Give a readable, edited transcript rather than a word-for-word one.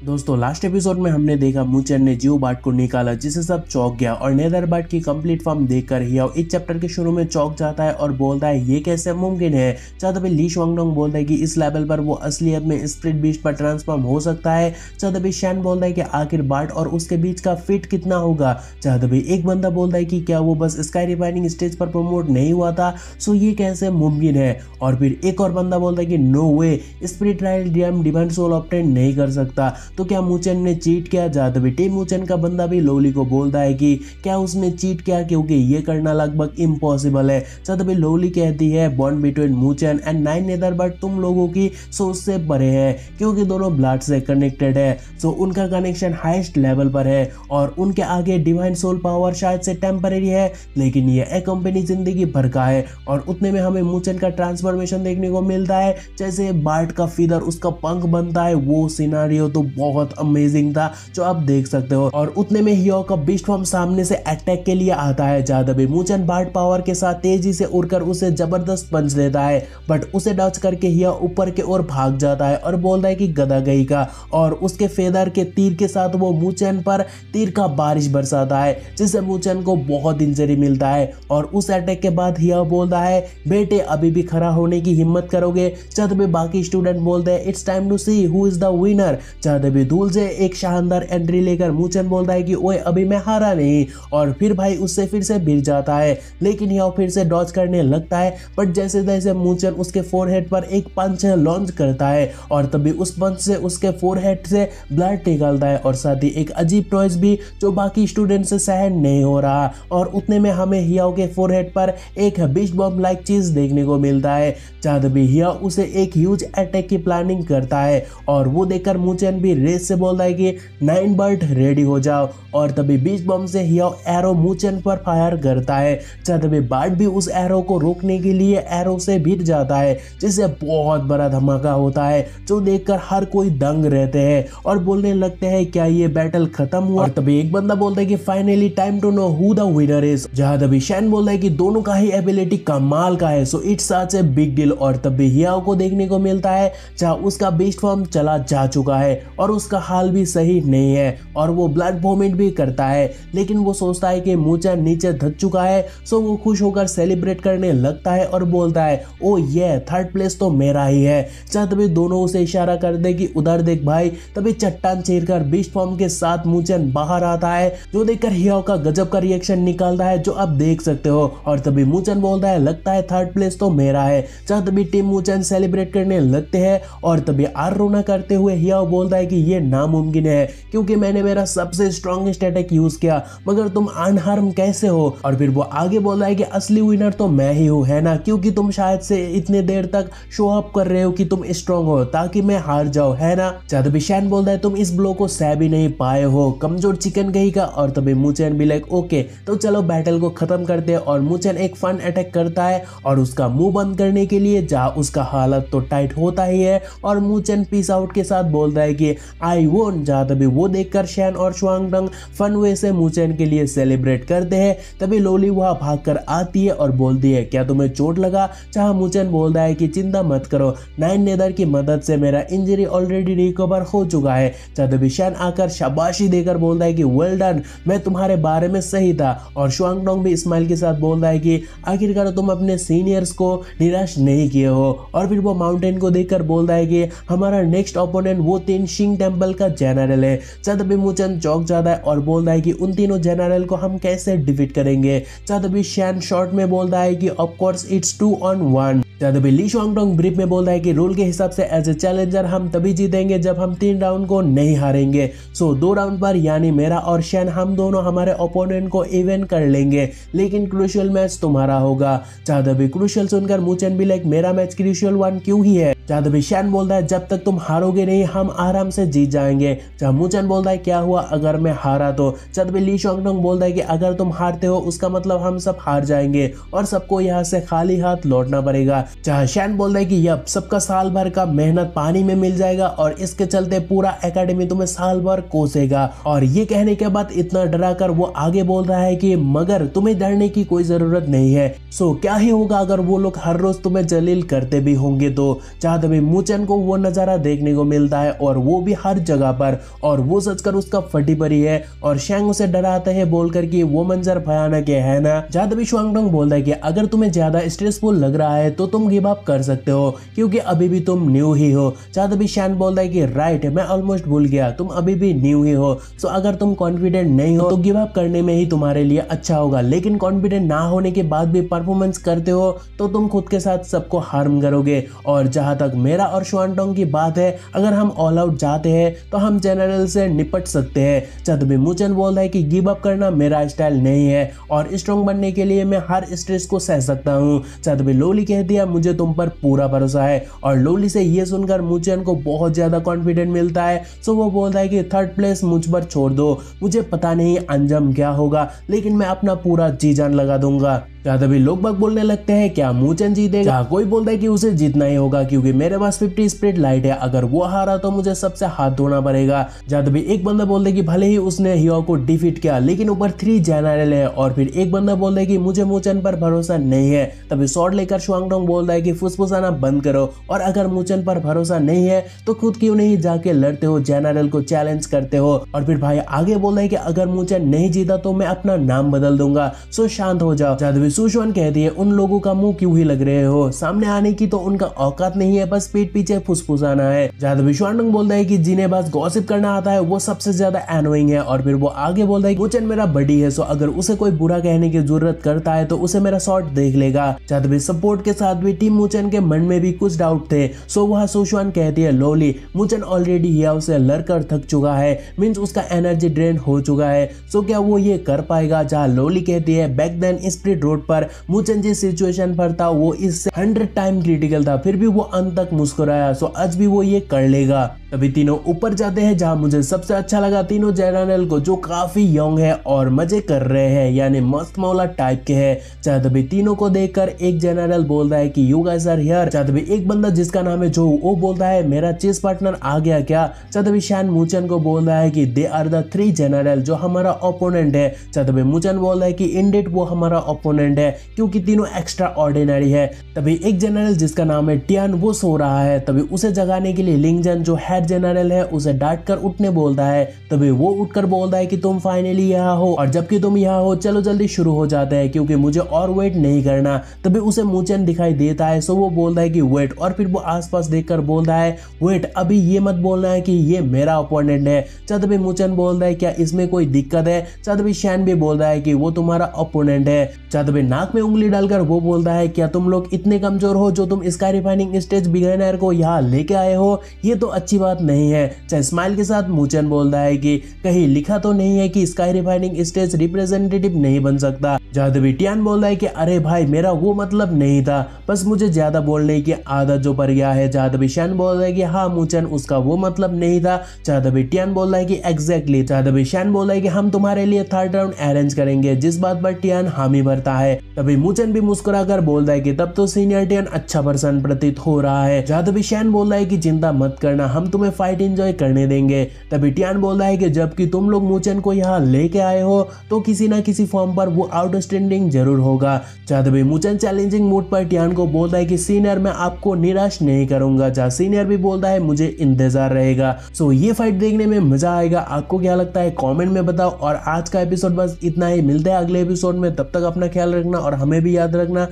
दोस्तों last episode में हमने देखा मूचन ने जियो बाट को निकाला जिससे सब चौंक गया और नेदर बाट की कंप्लीट फॉर्म देखकर हियाओ इस चैप्टर के शुरू में चौंक जाता है और बोलता है ये कैसे मुमकिन है। चाहे तभी ली शुआंगडोंग बोलता है कि इस लेवल पर वो असलियत में स्प्लिट बीस्ट पर ट्रांसफॉर्म हो सकता है। चाहे तभी शैन बोलता है कि आखिर बाट और उसके बीच का फिट कितना होगा। चाहे तभी एक बंदा बोलता है कि क्या वो बस स्काई रिफाइनिंग स्टेज पर प्रमोट नहीं हुआ था, सो ये कैसे मुमकिन है। और फिर एक और बंदा बोलता है कि नो वे, स्पिरिट राइल डिवाइन सोल ऑब्टेन नहीं कर सकता। तो क्या मूचन ने चीट किया। जाते भी टीम मूचन का बंदा भी लोली को बोलता है कि क्या उसने चीट किया क्योंकि ये करना लगभग इम्पॉसिबल है। जाते भी लोली कहती है बॉन्ड बिटवीन मूचन एंड नाइन नेदर बट तुम लोगों की सोच से परे है क्योंकि दोनों ब्लड से कनेक्टेड है। सो उनका कनेक्शन हाईएस्ट लेवल पर है और उनके आगे डिवाइन सोल पावर शायद से टेम्पररी है लेकिन ये एक कंपनी जिंदगी भर का है। और उतने में हमें मूचन का ट्रांसफॉर्मेशन देखने को मिलता है, जैसे बार्ट का फीदर उसका पंख बनता है। वो सिनारियो तो बहुत अमेजिंग था जो आप देख सकते हो। और उतने में हियाओ का बीस्ट फॉर्म सामने से अटैक के लिए आता है। ज्यादा भी मूचन बार्ट पावर के साथ तेजी से उड़कर उसे जबरदस्त पंच देता है बट उसे डच करके हिया ऊपर के ओर भाग जाता है और बोलता है कि गधा गई का। और उसके फेदर के तीर के साथ वो मूचन पर तीर का बारिश बरसाता है जिससे मूचन को बहुत इंजरी मिलता है। और उस अटैक के बाद हिया बोलता है बेटे अभी भी खड़ा होने की हिम्मत करोगे। जब भी बाकी स्टूडेंट बोलते हैं it's time to see who is the winner. जब भी धूल से एक शानदार एंट्री लेकर मूचन बोलता है कि ओए अभी मैं हारा नहीं। और फिर भाई उससे फिर से भिड़ जाता है लेकिन यह फिर से डॉज करने लगता है बट जैसे जैसे मूचन उसके फोरहेड पर एक पंच लॉन्च करता है और तभी उस पंच से उसके फोरहेड से ब्लड निकलता है और साथ ही एक अजीब नॉइज भी जो बाकी स्टूडेंट से सहन नहीं हो रहा। और उतने में हमें हियाओ के फोरहेड पर एक बिस्ट बॉम्ब लाइक चीज देखने को मिलता है। जब भी हियाओ उसे एक ह्यूज अटैक की प्लानिंग करता है और वो देखकर मूचन भी रेस से बोलता है कि नाइन बर्ड रेडी हो जाओ। और तभी बीच बम से हियाओ एरो मूचन पर फायर करता है। तभी बार्ट भी उस एरो को रोकने के लिए एरो से भिड़ जाता है जिससे बहुत बड़ा धमाका होता है जो देखकर हर कोई दंग रहते हैं और बोलने लगते हैं क्या ये बैटल खत्म हुआ। और तभी एक बंदा बोलता है कि finally time to know who the winner is. जहां तभी शैन बोलता है कि दोनों का ही एबिलिटी कमाल का है so it's such a big deal. और तभी हियाओ को देखने को मिलता है जहां उसका बीस्ट फॉर्म चला जा चुका है और उसका हाल भी सही नहीं है और वो ब्लड वोमिट भी करता है लेकिन वो सोचता है कि मूचन नीचे धस चुका है सो वो खुश होकर सेलिब्रेट करने लगता है और बोलता है ओ ये थर्ड प्लेस तो मेरा ही है। जब तभी दोनों उसे इशारा कर दे कि उधर देख भाई, तभी चट्टान चीरकर बीस्ट फॉर्म के साथ मूचन बाहर आता है जो देखकर हियाओ का गजब का रिएक्शन निकालता है जो आप देख सकते हो। और तभी मूचन बोलता है लगता है थर्ड प्लेस तो मेरा है। जब तभी टीम मूचन सेलिब्रेट करने लगते हैं और तभी आर रोना करते हुए हियाओ बोलता है कि ये नामुमकिन है क्योंकि मैंने मेरा सबसे स्ट्रॉन्गेस्ट अटैक यूज किया मगर तुम अनहार्म कैसे हो। और फिर वो आगे बोल रहा है कि असली विनर तो मैं ही हूँ है ना, क्योंकि तुम शायद से इतने देर तक शो अप कर रहे हो कि तुम स्ट्रॉन्ग हो ताकि मैं हार जाऊं है ना। तभी शैन बोलता है तुम इस ब्लो को सह भी नहीं पाए हो कमजोर चिकन कहीं का। और तभी मूचन भी लाइक ओके तो चलो बैटल को खत्म करते हैं। और मूचन एक फन अटैक करता है और उसका मुंह बंद करने के लिए जहाँ उसका हालत तो टाइट होता ही है और मूचन पीस आउट के साथ बोलता है कि आई वोंट। जहाँ तभी वो देखकर शैन और शुआंगडोंग फन वे से मूचन के लिए सेलिब्रेट करते हैं। तभी लोली वहां भागकर आती है और बोलती है क्या तुम्हें चोट लगा। जहाँ मूचन बोलता है कि चिंता मत करो, नाइन नेदर की मदद से मेरा इंजरी ऑलरेडी रिकवर हो चुका है। तभी शैन आकर शाबाशी देकर बोलता है कि वेल डन, मैं तुम्हारे बारे में सही था। और शुआंगडोंग भी स्माइल के साथ बोलता है कि आखिरकार तुम अपने सीनियर्स को निराश नहीं किए हो। और फिर वो माउंटेन को देखकर बोलता है कि हमारा नेक्स्ट ओपोनेंट वो तीन शिंग टेंपल का जनरल है। तभी मूचन चौंक जाता है और बोलता है कि उन तीनों जनरल को हम कैसे डिफीट करेंगे। तभी शैन शॉर्ट में बोलता है कि ऑफ कोर्स इट्स 2 on 1। तभी ली शुआंगडोंग ब्रीफ में बोलता है कि रूल के हिसाब से एज ए चैलेंजर हम तभी जीतेंगे जब हम 3 राउंड को नहीं हारेंगे। सो 2 राउंड पर यानी मेरा और शैन हम दोनों हमारे ओपोनेंट को इवन कर लेंगे लेकिन क्रूशियल मैच तुम्हारा होगा। तभी क्रूशियल सुनकर मूचन भी लाइक मेरा मैच क्रूशियल 1 क्यों ही है। तभी शैन बोलता है जब तक तुम हारोगे नहीं हम आराम से जीत जाएंगे। जब मूचन बोलता है क्या हुआ अगर मैं हारा तो। तभी ली शुआंगडोंग बोलता है कि अगर तुम हारते हो उसका मतलब हम सब हार जाएंगे और सबको यहाँ से खाली हाथ लौटना पड़ेगा। जहाँ शैन बोलता है कि यप सबका साल भर का मेहनत पानी में मिल जाएगा और इसके चलते पूरा एकेडमी तुम्हें साल भर कोसेगा। और ये कहने के बाद इतना डरा कर वो आगे बोल रहा है कि मगर तुम्हें डरने की कोई जरूरत नहीं है। सो क्या ही होगा अगर वो लोग हर रोज तुम्हें जलील करते भी होंगे तो। जहाँ तभी मूचन को वो नजारा देखने को मिलता है और वो भी हर जगह पर, और वो सचकर उसका फटी पड़ी है और शैंग उसे डराते हैं बोलकर कि वो मंजर भयानक है ना। जहाँ तभी शुआंगडोंग बोलता है कि अगर तुम्हें ज्यादा स्ट्रेसफुल लग रहा है तो तुम गिव अप कर सकते हो क्योंकि अभी भी तुम न्यू ही हो। जहाँ तभी शैन बोलता है कि राइट मैं ऑलमोस्ट भूल गया, तुम अभी भी न्यू ही हो। सो अगर तुम कॉन्फिडेंट नहीं हो तो गिव अप करने में ही तुम्हारे लिए अच्छा होगा, लेकिन कॉन्फिडेंट ना होने के बाद भी परफॉर्मेंस करते हो तो तुम खुद के साथ सबको हार्म करोगे। और जहां तक मेरा और शुआंगडोंग की बात है, अगर हम ऑल आउट जाते हैं तो हम जनरल से निपट सकते हैं। जब भी मूचन बोलता है कि गिव अप करना मेरा स्टाइल नहीं है और स्ट्रॉन्ग बनने के लिए मैं हर स्ट्रेस को सह सकता हूँ। जब भी लोली कहती है मुझे तुम पर पूरा भरोसा है, और लोली से ये सुनकर मूचन को बहुत ज्यादा कॉन्फिडेंट मिलता है। सो वो बोलता है कि थर्ड प्लेस मुझ पर छोड़ दो, मुझे पता नहीं अंजाम क्या होगा लेकिन मैं अपना पूरा जी जान लगा दूंगा। जहाँ तभी लोग बाग बोलने लगते हैं क्या मूचन जीतेगा। कोई बोलता है कि उसे जीतना ही होगा क्योंकि मेरे पास 50 स्पिरिट लाइट है, अगर वो हारा तो मुझे सबसे हाथ धोना पड़ेगा। जहाँ तभी एक बंदा बोलता है कि भले ही उसने हियो को डिफीट किया लेकिन ऊपर 3 जनरल है। और फिर एक बंदा बोलता है कि मुझे मूचन पर भरोसा नहीं है। तभी शॉर्ट लेकर शुआंगडोंग बोलता है कि फुसफुसाना बंद करो, और अगर मूचन पर भरोसा नहीं है तो खुद क्यों नहीं जाके लड़ते हो, जनरल को चैलेंज करते हो। और फिर भाई आगे बोलता है कि अगर मूचन नहीं जीता तो मैं अपना नाम बदल दूंगा, सो शांत हो जाओ। जहाँ तभी सुशुआन कहती है उन लोगों का मुंह क्यों ही लग रहे हो, सामने आने की तो उनका औकात नहीं है, बस पीठ पीछे फुसफुसाना है। जहाँ तभी शुआंगडोंग बोलता है कि जिन्हें बस गॉसिप करना आता है वो सबसे ज्यादा एनोइंग है। और फिर वो आगे बोलता है मूचन मेरा बडी है, सो अगर उसे कोई बुरा कहने की जरूरत करता है तो उसे मेरा शॉट देख लेगा। जहाँ तभी सपोर्ट के साथ भी टीम मूचन के मन में भी कुछ डाउट थे। सो वह सुशुआन कहती है लोली मूचन ऑलरेडी हियाओ से लड़कर थक चुका है, मींस उसका एनर्जी ड्रेन हो चुका है, सो क्या वो ये कर पाएगा। जहाँ लोली कहती है बैक देन स्प्लिट रोड पर मूचन जिस सिचुएशन पर था वो इससे 100 टाइम क्रिटिकल था, फिर भी वो अंत तक मुस्कुराया, सो आज भी वो ये कर लेगा। तभी तीनों ऊपर जाते हैं जहां मुझे सबसे अच्छा लगा तीनों जनरल को जो काफी यंग है और मजे कर रहे हैं, यानी मस्त मौला टाइप के हैं। जहाँ तभी तीनों को देखकर एक जनरल बोलता है कि यू गाइस आर हियर। जहाँ तभी एक बंदा जिसका नाम है जो वो बोलता है मेरा चेस पार्टनर आ गया क्या। जहाँ तभी शैन मूचन को बोलता है कि दे आर द 3 जनरल जो हमारा ओपोनेंट है। जहाँ तभी मूचन बोलता है कि इंडेड वो हमारा ओपोनेंट है क्योंकि तीनों एक्स्ट्रा ऑर्डिनरी है। तभी एक जनरल जिसका नाम है टियान वो सो रहा है, तभी उसे जगाने के लिए लिंगजन जो हेड जनरल है उसे डांट कर उठने बोलता है। तभी वो उठकर बोलता है कि तुम फाइनली यहाँ हो, और जबकि तुम यहाँ हो चलो जल्दी शुरू हो जाते हैं क्योंकि मुझे और वेट नहीं करना। तभी उसे मूचन दिखाई देता है, सो वो बोलता है कि वेट, और फिर वो आसपास देखकर बोलता है वेट अभी ये मत बोलना है कि ये मेरा ओपोनेंट है। तभी मूचन बोलता है क्या इसमें कोई दिक्कत है। तभी शैन भी बोलता है कि वो तुम्हारा ओपोनेंट है। तभी नाक में उंगली डालकर वो बोलता है क्या तुम लोग इतने कमजोर हो जो तुम स्काई रिफाइनिंग स्टेज बिगिनर को यहाँ लेके आए हो, ये तो अच्छी बात नहीं है। चाहे स्माइल के साथ मूचन बोलता है कि कहीं लिखा तो नहीं है कि स्काई रिफाइनिंग स्टेज रिप्रेजेंटेटिव नहीं बन सकता। जहाँ तभी टियान बोलता है कि अरे भाई मेरा वो मतलब नहीं था, बस मुझे ज्यादा बोलने की आदत जो पड़ गया है। जहाँ तभी शैन बोलता है कि हाँ मूचन उसका वो मतलब नहीं था। जहाँ तभी टियान बोलता है कि एग्जैक्टली। जहाँ तभी शैन बोलता है कि हम तुम्हारे लिए 3rd राउंड अरेंज करेंगे, जिस बात पर टियान हामी भरता है। तभी मूचन भी मुस्कुराकर बोलता है कि तब तो सीनियर टियान अच्छा पर्सन प्रतीत हो रहा है। जहाँ तभी शैन बोलता है कि चिंता मत करना, हम तुम्हें फाइट एंजॉय करने देंगे। तभी टियान बोलता है कि जबकि तुम लोग मूचन को यहाँ लेके आए हो तो किसी ना किसी फॉर्म पर वो आउटस्टैंडिंग जरूर होगा। जहाँ तभी मूचन चैलेंजिंग मूड पर टियान को बोलता है कि सीनियर मैं आपको निराश नहीं करूंगा। जहाँ सीनियर भी बोलता है मुझे इंतजार रहेगा। सो ये फाइट देखने में मजा आएगा। आपको क्या लगता है कमेंट में बताओ। और आज का एपिसोड बस इतना ही, मिलते हैं अगले एपिसोड में, तब तक अपना ख्याल रखना और हमें भी याद रखना।